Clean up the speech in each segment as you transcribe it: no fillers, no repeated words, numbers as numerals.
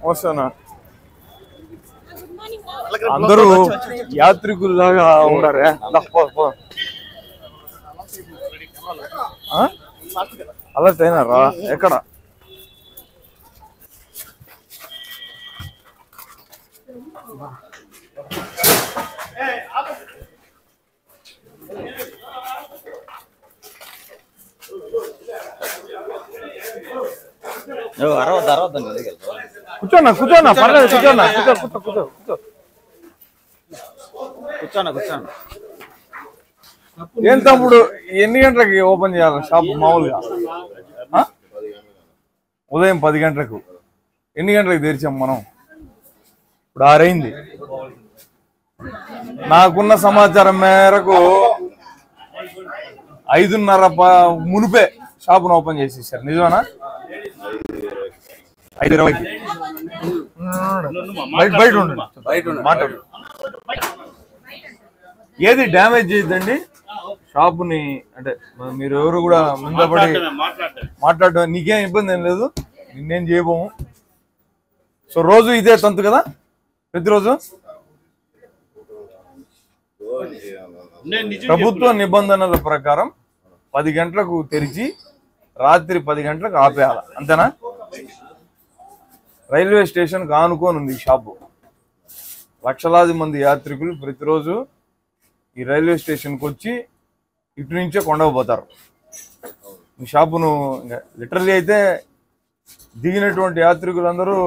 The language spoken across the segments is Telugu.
వస్తానా అందరూ యాత్రికుల్లాగా ఉండారే అలర్ట్ అయినారా ఎక్కడ కూర్చోన్నా కూర్చోన్నా పర్లేదు కూర్చోన్నా కూర్చో కూర్చో కూర్చో కూర్చోన్నా కూర్చోన్నా ఏం తమ్ముడు ఎన్ని గంటలకి ఓపెన్ చేయాలి షాప్ మామూలుగా ఉదయం 10 గంటలకు ఎన్ని గంటలకు తెరిచాం మనం ఇప్పుడు 6 అయింది నాకున్న సమాచారం మేరకు 5:30 మునిపే షాపును ఓపెన్ చేసేసారు నిజమేనా 5:20 బయట ఉండండి మాట్లాడు ఏది డ్యామేజ్ చేయద్దండి షాపుని అంటే మీరు ఎవరు కూడా ముందపడి మాట్లాడడం నీకేం ఇబ్బంది ఏం లేదు నిన్నేం చేయబోము సో రోజు ఇదే తంతు కదా ప్రతిరోజు ప్రభుత్వ నిబంధనల ప్రకారం 10 గంటలకు తెరిచి రాత్రి 10 గంటలకు ఆపేయాలి అంతేనా రైల్వే స్టేషన్కి ఆనుకొని ఉంది షాపు లక్షలాది మంది యాత్రికులు ప్రతిరోజు ఈ రైల్వే స్టేషన్కి వచ్చి ఇటు నుంచే కొండకపోతారు ఈ షాపును లిటరల్లీ అయితే దిగినటువంటి యాత్రికులందరూ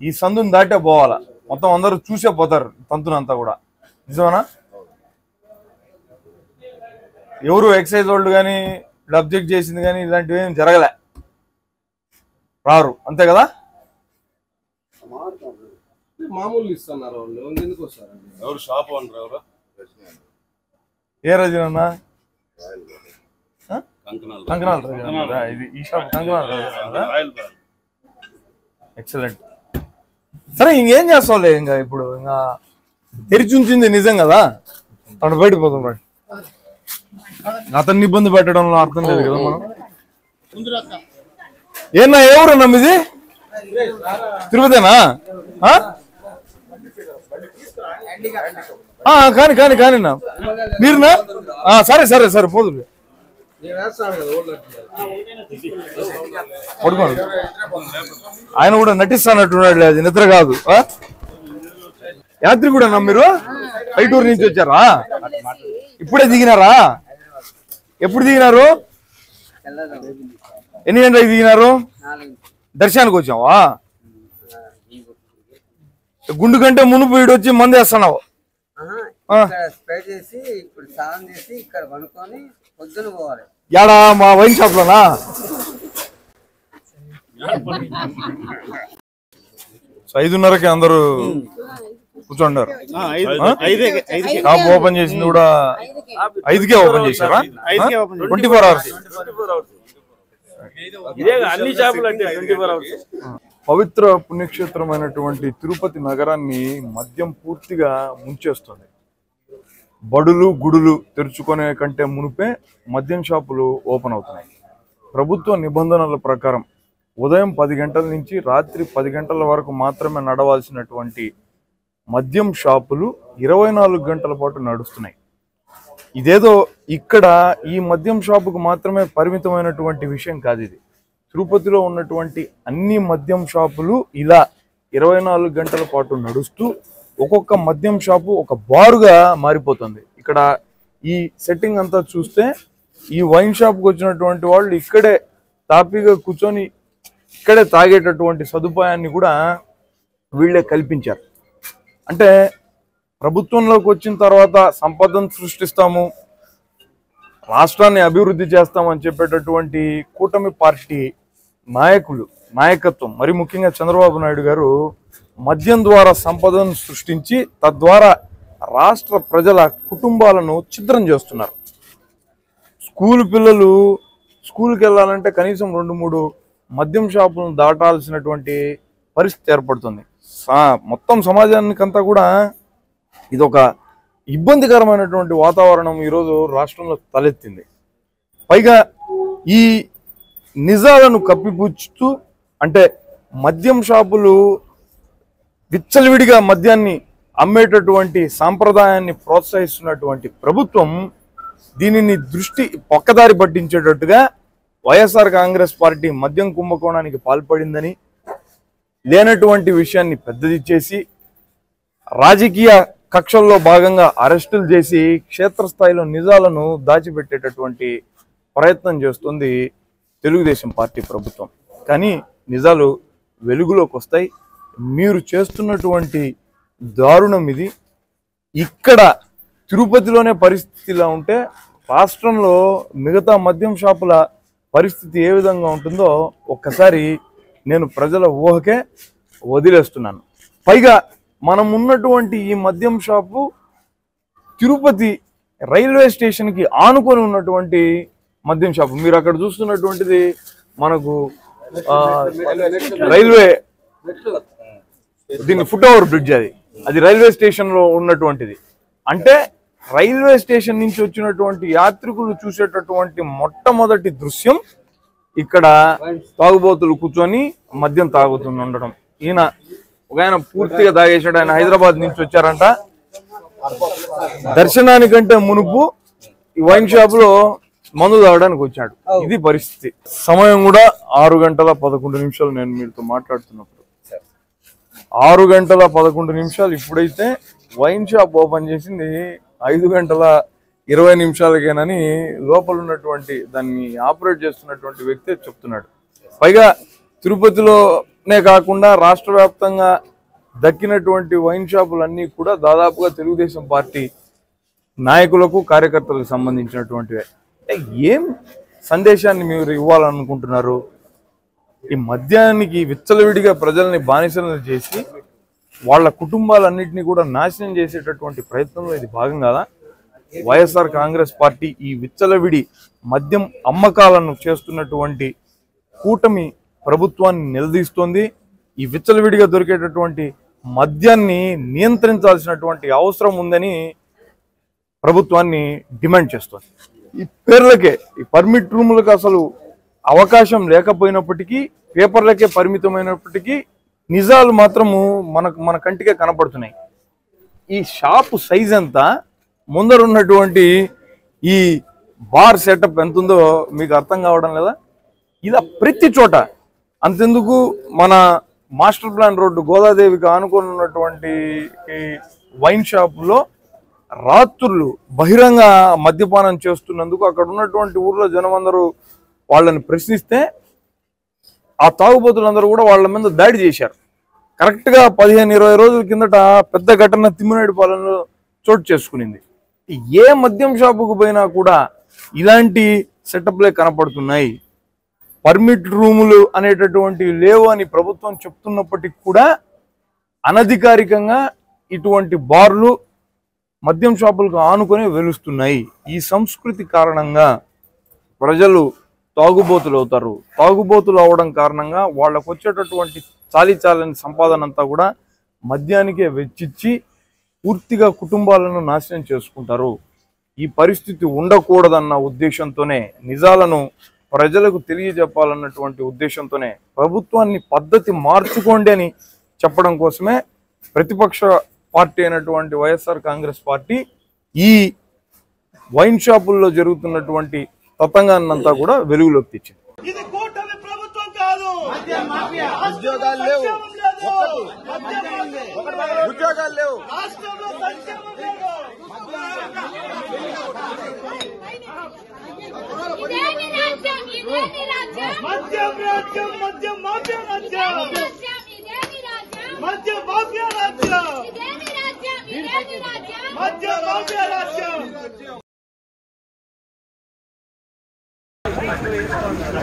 ఈ సందుని దాటే పోవాలా మొత్తం అందరూ చూసే పోతారు తంతునంతా కూడా నిజమేనా ఎవరు ఎక్సైజ్ వాళ్ళు కానీ అబ్జెక్ట్ చేసింది కానీ ఇలాంటివి ఏం జరగలే రారు అంతే కదా మామూలు ఇస్తున్నారు వాళ్ళు ఎందుకు వస్తారండి ఎవరు షాప్ ఓనర్ ఎవరు ఏ రజనన్నా కంకనాల్ ఇది ఈ షాప్ కంకనాల్ ఎక్సలెంట్ సరే ఇంకేం చేస్తావులే ఇంకా ఇప్పుడు ఇంకా తెరిచి ఉంచింది నిజం కదా తను బయటకు పోతాం అతన్ని ఇబ్బంది పెట్టడంలో అర్థం లేదు కదా మనం ఏనా ఎవరన్నా మీది తిరుపతేనా కానీ కానీ కానీ మీరునా సరే సరే సరే పోదు పడుకోండి ఆయన కూడా నటిస్తానట్టున్నాడు అది నిద్ర కాదు యాత్రి కూడా మీరు పైటూరు నుంచి వచ్చారా ఇప్పుడే దిగినారా ఎప్పుడు దిగినారు ఎన్ని గంటలకు దిగినారు దర్శనానికి వచ్చావా గుండు కంటే మునుపు వీడు వచ్చి మంది వేస్తున్నావు యాడా మా వైన్ షాప్ లోనా సో 5:30కి అందరూ కూర్చోండారు షాప్ ఓపెన్ చేసింది కూడా 5కే ఓపెన్ చేశారా 24 hours పవిత్ర పుణ్యక్షేత్రమైనటువంటి తిరుపతి నగరాన్ని మద్యం పూర్తిగా ముంచేస్తుంది బడులు గుడులు తెరుచుకునే కంటే మునిపే మద్యం షాపులు ఓపెన్ అవుతున్నాయి ప్రభుత్వ నిబంధనల ప్రకారం ఉదయం 10 గంటల నుంచి రాత్రి 10 గంటల వరకు మాత్రమే నడవాల్సినటువంటి మద్యం షాపులు 24 గంటల పాటు నడుస్తున్నాయి ఇదేదో ఇక్కడ ఈ మద్యం షాపుకు మాత్రమే పరిమితమైనటువంటి విషయం కాదు ఇది తిరుపతిలో ఉన్నటువంటి అన్ని మద్యం షాపులు ఇలా 24 గంటల పాటు నడుస్తూ ఒక్కొక్క మద్యం షాపు ఒక బారుగా మారిపోతుంది ఇక్కడ ఈ సెట్టింగ్ అంతా చూస్తే ఈ వైన్ షాప్కి వచ్చినటువంటి వాళ్ళు ఇక్కడే తాపీగా కూర్చొని ఇక్కడే తాగేటటువంటి సదుపాయాన్ని కూడా వీళ్ళే కల్పించారు అంటే ప్రభుత్వంలోకి వచ్చిన తర్వాత సంపదను సృష్టిస్తాము రాష్ట్రాన్ని అభివృద్ధి చేస్తామని చెప్పేటటువంటి కూటమి పార్టీ నాయకత్వం మరి ముఖ్యంగా చంద్రబాబు నాయుడు గారు మద్యం ద్వారా సంపదను సృష్టించి తద్వారా రాష్ట్ర ప్రజల కుటుంబాలను ఛిద్రం చేస్తున్నారు స్కూల్ పిల్లలు స్కూల్కి వెళ్ళాలంటే కనీసం 2-3 మద్యం షాపులను దాటాల్సినటువంటి పరిస్థితి ఏర్పడుతుంది మొత్తం సమాజానికంతా కూడా ఇది ఒక ఇబ్బందికరమైనటువంటి వాతావరణం ఈరోజు రాష్ట్రంలో తలెత్తింది పైగా ఈ నిజాలను కప్పిపుచ్చుతూ అంటే మద్యం షాపులు విచ్చలవిడిగా మద్యాన్ని అమ్మేటటువంటి సాంప్రదాయాన్ని ప్రోత్సహిస్తున్నటువంటి ప్రభుత్వం దీనిని దృష్టి పక్కదారి పట్టించేటట్టుగా వైఎస్ఆర్ కాంగ్రెస్ పార్టీ మద్యం కుంభకోణానికి పాల్పడిందని, లేనటువంటి విషయాన్ని పెద్దది చేసి రాజకీయ కక్షల్లో భాగంగా అరెస్టులు చేసి క్షేత్రస్థాయిలో నిజాలను దాచిపెట్టేటటువంటి ప్రయత్నం చేస్తుంది తెలుగుదేశం పార్టీ ప్రభుత్వం. కానీ నిజాలు వెలుగులోకి వస్తాయి. మీరు చేస్తున్నటువంటి దారుణం ఇది. ఇక్కడ తిరుపతిలోనే పరిస్థితి ఇలా ఉంటే రాష్ట్రంలో మిగతా మద్యం షాపుల పరిస్థితి ఏ విధంగా ఉంటుందో ఒక్కసారి నేను ప్రజల ఊహకే వదిలేస్తున్నాను. పైగా మనం ఉన్నటువంటి ఈ మద్యం షాపు తిరుపతి రైల్వే స్టేషన్కి ఆనుకొని ఉన్నటువంటి మద్యం షాపు. మీరు అక్కడ చూస్తున్నటువంటిది మనకు రైల్వే దీన్ని ఫుట్ ఓవర్ బ్రిడ్జ్, అది రైల్వే స్టేషన్ లో ఉన్నటువంటిది. అంటే రైల్వే స్టేషన్ నుంచి వచ్చినటువంటి యాత్రికులు చూసేటటువంటి మొట్టమొదటి దృశ్యం ఇక్కడ తాగుబోతులు కూర్చొని మద్యం తాగుతుండడం. ఒక ఆయన పూర్తిగా తాగేశాడు. ఆయన హైదరాబాద్ నుంచి వచ్చారంట. దర్శనానికంటే మునుపు ఈ వైన్ షాప్ లో మందు తాగడానికి వచ్చాడు. ఇది పరిస్థితి. సమయం కూడా 6:11 నేను మీతో మాట్లాడుతున్నప్పుడు 6:11 ఇప్పుడైతే వైన్ షాప్ ఓపెన్ చేసింది 5:20 లోపల ఉన్నటువంటి దాన్ని ఆపరేట్ చేస్తున్నటువంటి వ్యక్తి చెప్తున్నాడు. పైగా తిరుపతిలోనే కాకుండా రాష్ట్ర వ్యాప్తంగా దక్కినటువంటి వైన్ షాపులన్నీ కూడా దాదాపుగా తెలుగుదేశం పార్టీ నాయకులకు కార్యకర్తలకు సంబంధించినటువంటివే. ఏం సందేశాన్ని మీరు ఇవ్వాలనుకుంటున్నారు? ఈ మద్యానికి విచ్చలవిడిగా ప్రజల్ని బానిసలను చేసి వాళ్ళ కుటుంబాలన్నింటినీ కూడా నాశనం చేసేటటువంటి ప్రయత్నంలో ఇది భాగం కాదా? వైఎస్ఆర్ కాంగ్రెస్ పార్టీ ఈ విచ్చలవిడి మద్యం అమ్మకాలను చేస్తున్నటువంటి కూటమి ప్రభుత్వాన్ని నిలదీస్తోంది. ఈ విచ్చలవిడిగా దొరికేటటువంటి మద్యాన్ని నియంత్రించాల్సినటువంటి అవసరం ఉందని ప్రభుత్వాన్ని డిమాండ్ చేస్తోంది. ఈ పేర్లకే, ఈ పర్మిట్ రూములకు అసలు అవకాశం లేకపోయినప్పటికీ, పేపర్లకే పరిమితమైనప్పటికీ నిజాలు మాత్రము మన కంటికే కనపడుతున్నాయి. ఈ షాపు సైజ్ ఎంత, ముందరున్నటువంటి ఈ బార్ సెటప్ ఎంత ఉందో మీకు అర్థం కావడం లేదా? ఇలా ప్రతి చోట. అంతెందుకు మన మాస్టర్ ప్లాన్ రోడ్డు గోదాదేవికి ఆనుకొని ఉన్నటువంటి వైన్ షాపులో రాత్రులు బహిరంగ మద్యపానం చేస్తున్నందుకు అక్కడ ఉన్నటువంటి ఊర్లో జనం అందరూ వాళ్ళని ప్రశ్నిస్తే ఆ తాగుబోతులందరూ కూడా వాళ్ళ మీద దాడి చేశారు. కరెక్ట్గా 15-20 రోజుల కిందట పెద్ద ఘటన తిమ్మినేడుపాలెంలో చోటు చేసుకునింది. ఏ మద్యం షాపుకు పోయినా కూడా ఇలాంటి సెటప్లే కనపడుతున్నాయి. పర్మిట్ రూములు అనేటటువంటివి లేవు అని ప్రభుత్వం చెప్తున్నప్పటికీ కూడా అనధికారికంగా ఇటువంటి బార్లు మద్యం షాపులకు ఆనుకొని వెలుస్తున్నాయి. ఈ సంస్కృతి కారణంగా ప్రజలు తాగుబోతులు అవుతారు. తాగుబోతులు అవడం కారణంగా వాళ్ళకు వచ్చేటటువంటి చాలీచాలని సంపాదన అంతా కూడా మద్యానికే వెచ్చిచ్చి పూర్తిగా కుటుంబాలను నాశనం చేసుకుంటారు. ఈ పరిస్థితి ఉండకూడదన్న ఉద్దేశంతోనే, నిజాలను ప్రజలకు తెలియజెప్పాలన్నటువంటి ఉద్దేశంతోనే ప్రభుత్వాన్ని పద్ధతి మార్చుకోండి అని చెప్పడం కోసమే ప్రతిపక్ష పార్టీ అయినటువంటి వైఎస్ఆర్ కాంగ్రెస్ పార్టీ ఈ వైన్ షాపుల్లో జరుగుతున్నటువంటి తతంగాన్నంతా కూడా వెలుగులోకి తెచ్చింది. ఇది కూటమి ప్రభుత్వం కాదు. ఉద్యోగాలు లేవు, ఉద్యోగాలు లేవు, రాష్ట్రంలో సంక్షేమం లేదు. మద్యం రాజ్యం, మద్యం మాఫియా రాజ్యం, మద్యం మాఫియా రాజ్యం, మద్యం మాఫియా రాజ్యం.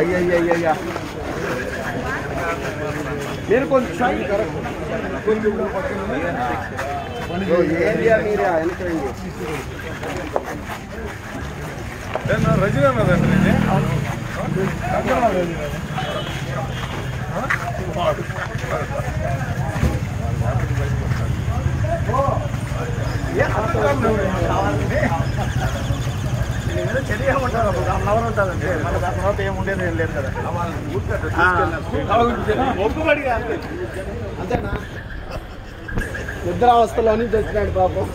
అయ్యయ్యయ్యా నేను కొంచెం ఏరియా మీరే వెనకండి. రజనీ ఏదో చర్య ఉంటారు, ఒక హాఫ్ అవర్ ఉంటుందంటే మన దాని తర్వాత ఏం ఉండేది ఏం లేదు కదా. ఒప్పుబడిగా అంతేనా? నిద్రావస్థలో నుంచి వచ్చినాడు పాపం.